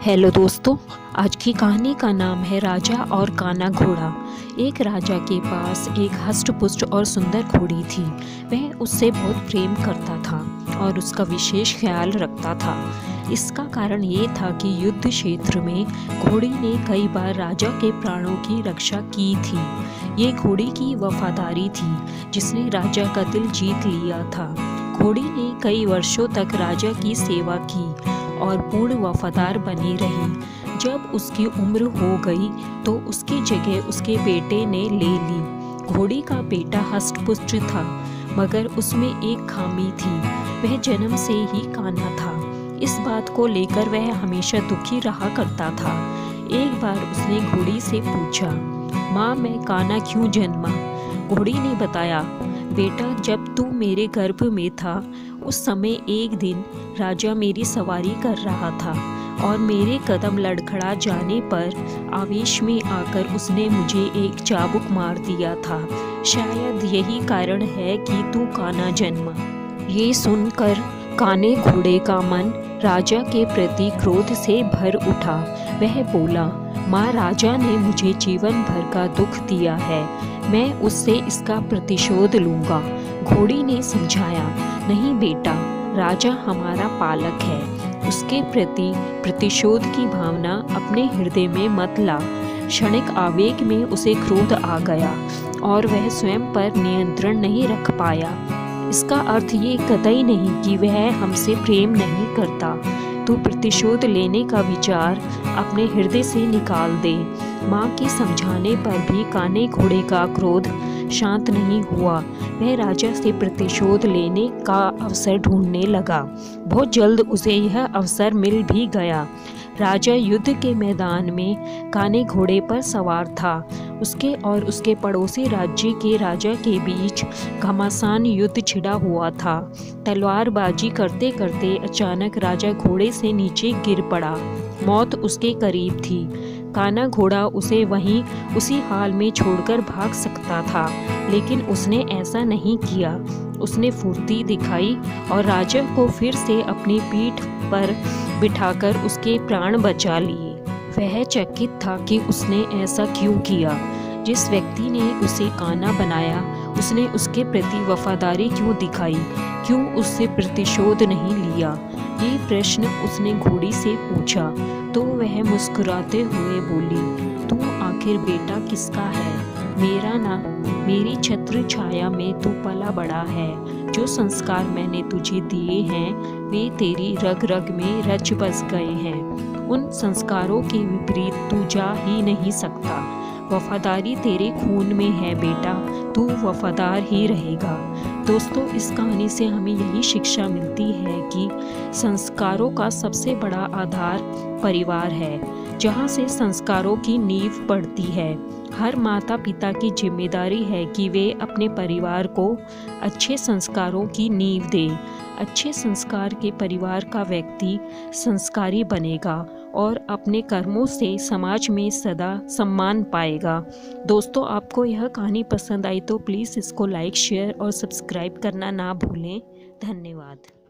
Hello दोस्तों, आज की कहानी का नाम है राजा और काना घोड़ा। एक राजा के पास एक हष्ट-पुष्ट और सुंदर घोड़ी थी। वह उससे बहुत प्रेम करता था और उसका विशेष ख्याल रखता था। इसका कारण ये था कि युद्ध क्षेत्र में घोड़ी ने कई बार राजा के प्राणों की रक्षा की थी। ये घोड़ी की वफादारी थी जिसने राजा का दिल जीत लिया था। घोड़ी ने कई वर्षों तक राजा की सेवा की और पूर्ण वफादार बनी रही। जब उसकी उम्र हो गई तो उसकी जगह उसके बेटे ने ले ली। घोड़ी का बेटा हष्ट-पुष्ट था, मगर उसमें एक खामी थी, वह जन्म से ही काना था। इस बात को लेकर वह हमेशा दुखी रहा करता था। एक बार उसने घोड़ी से पूछा, माँ, मैं काना क्यों जन्मा? घोड़ी ने बताया, बेटा, जब तू मेरे गर्भ में था उस समय एक दिन राजा मेरी सवारी कर रहा था और मेरे कदम लड़खड़ा जाने पर आवेश में आकर उसने मुझे एक चाबुक मार दिया था। शायद यही कारण है कि तू काना जन्मा। ये सुनकर काने घोड़े का मन राजा के प्रति क्रोध से भर उठा। वह बोला, माँ, राजा ने मुझे जीवन भर का दुख दिया है, मैं उससे इसका प्रतिशोध लूँगा। घोड़ी ने समझाया, नहीं बेटा, राजा हमारा पालक है, उसके प्रति प्रतिशोध की भावना अपने हृदय में मत ला। क्षणिक आवेग में उसे क्रोध आ गया और वह स्वयं पर नियंत्रण नहीं रख पाया। इसका अर्थ ये कतई नहीं कि वह हमसे प्रेम नहीं करता। तू प्रतिशोध लेने का विचार अपने हृदय से निकाल दे। माँ के समझाने पर भी काने घोड़े का क्रोध शांत नहीं हुआ। वह राजा से प्रतिशोध लेने का अवसर ढूंढने लगा। बहुत जल्द उसे यह अवसर मिल भी गया। राजा युद्ध के मैदान में काने घोड़े पर सवार था। उसके और उसके पड़ोसी राज्य के राजा के बीच घमासान युद्ध छिड़ा हुआ था। तलवारबाजी करते करते अचानक राजा घोड़े से नीचे गिर पड़ा। मौत उसके करीब थी। काना घोड़ा उसे वहीं उसी हाल में छोड़कर भाग सकता था, लेकिन उसने ऐसा नहीं किया। उसने फुर्ती दिखाई और राजा को फिर से अपनी पीठ पर बिठाकर उसके प्राण बचा लिए। वह चकित था कि उसने ऐसा क्यों किया। जिस व्यक्ति ने उसे काना बनाया, उसने उसके प्रति वफादारी क्यों दिखाई? क्यों उससे प्रतिशोध नहीं लिया? ये प्रश्न उसने घोड़ी से पूछा तो वह मुस्कुराते हुए बोली, तू आखिर बेटा किसका है? मेरा ना। मेरी छत्र छाया में तू पला बड़ा है। जो संस्कार मैंने तुझे दिए हैं वे तेरी रग रग में रच बस गए हैं। उन संस्कारों के विपरीत तू जा ही नहीं सकता। वफादारी तेरे खून में है बेटा, तू वफादार ही रहेगा। दोस्तों, इस कहानी से हमें यही शिक्षा मिलती है कि संस्कारों का सबसे बड़ा आधार परिवार है, जहाँ से संस्कारों की नींव पड़ती है। हर माता पिता की जिम्मेदारी है कि वे अपने परिवार को अच्छे संस्कारों की नींव दें। अच्छे संस्कार के परिवार का व्यक्ति संस्कारी बनेगा और अपने कर्मों से समाज में सदा सम्मान पाएगा। दोस्तों, आपको यह कहानी पसंद आई तो प्लीज़ इसको लाइक, शेयर और सब्सक्राइब करना ना भूलें। धन्यवाद।